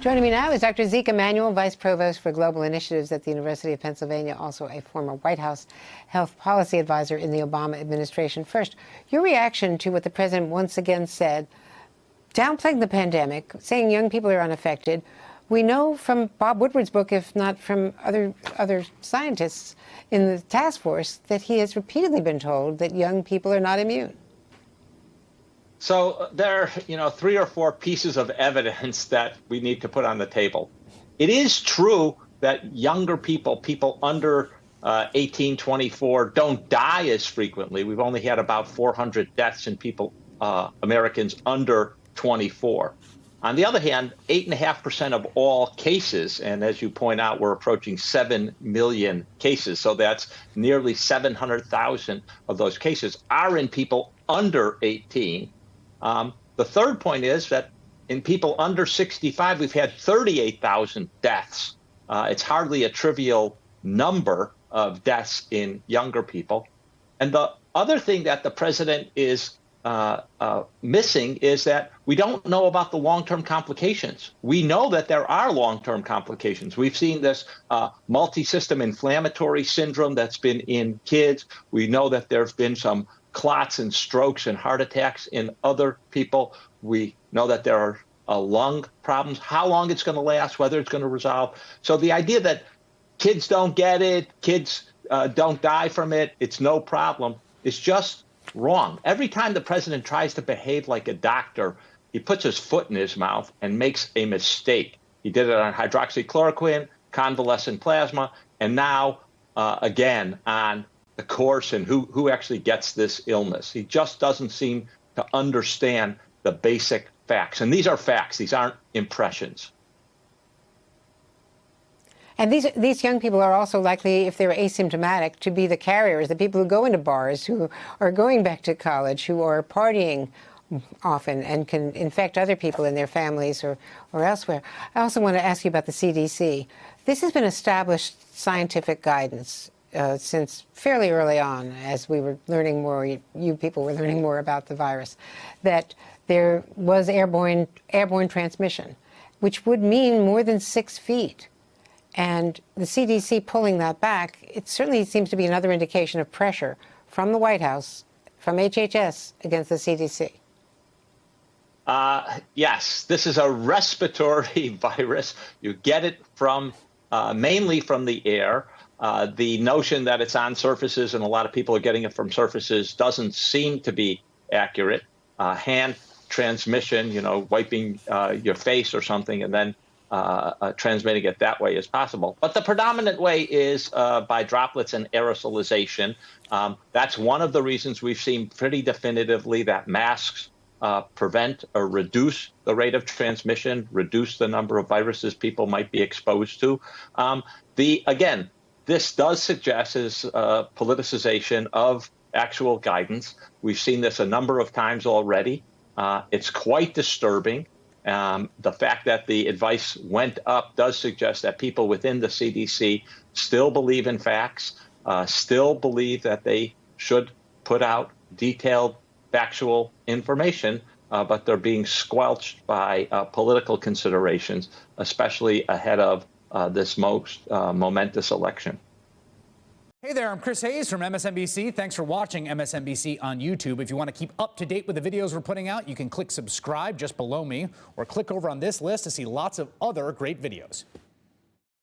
Joining me now is Dr. Zeke Emanuel, Vice Provost for Global Initiatives at the University of Pennsylvania, also a former White House health policy advisor in the Obama administration. First, your reaction to what the president once again said, downplaying the pandemic, saying young people are unaffected. We know from Bob Woodward's book, if not from other scientists in the task force, that he has repeatedly been told that young people are not immune. So there are, 3 or 4 pieces of evidence that we need to put on the table. It is true that younger people under 18, 24, don't die as frequently. We've only had about 400 deaths in people, Americans under 24. On the other hand, 8.5% of all cases, and as you point out, we're approaching 7 million cases, so that's nearly 700,000 of those cases are in people under 18. The third point is that in people under 65, we've had 38,000 deaths. It's hardly a trivial number of deaths in younger people. And the other thing that the president is missing is that we don't know about the long-term complications. We know that there are long-term complications. We've seen this multi-system inflammatory syndrome that's been in kids. We know that there's been some clots and strokes and heart attacks in other people. We know that there are lung problems, how long it's going to last, whether it's going to resolve. So the idea that kids don't get it, kids don't die from it, it's no problem, is just wrong. Every time the president tries to behave like a doctor, he puts his foot in his mouth and makes a mistake. He did it on hydroxychloroquine, convalescent plasma, and now again on the course and who actually gets this illness. He just doesn't seem to understand the basic facts. And these are facts. These aren't impressions. And these young people are also likely, if they're asymptomatic, to be the carriers, the people who go into bars, who are going back to college, who are partying often and can infect other people in their families or elsewhere. I also want to ask you about the CDC. This has been established scientific guidance since fairly early on, as we were learning more, you people were learning more about the virus, that there was airborne transmission, which would mean more than 6 feet. And the CDC pulling that back, it certainly seems to be another indication of pressure from the White House, from HHS, against the CDC. Yes, this is a respiratory virus. You get it from mainly from the air. The notion that it's on surfaces and a lot of people are getting it from surfaces doesn't seem to be accurate. Hand transmission, wiping your face or something and then transmitting it that way is possible. But the predominant way is by droplets and aerosolization. That's one of the reasons we've seen pretty definitively that masks prevent or reduce the rate of transmission, reduce the number of viruses people might be exposed to. Again, this does suggest is politicization of actual guidance. We've seen this a number of times already. It's quite disturbing. The fact that the advice went up does suggest that people within the CDC still believe in facts, still believe that they should put out detailed factual information, but they're being squelched by political considerations, especially ahead of this most momentous election. Hey there, I'm Chris Hayes from MSNBC. Thanks for watching MSNBC on YouTube. If you want to keep up to date with the videos we're putting out, you can click subscribe just below me or click over on this list to see lots of other great videos.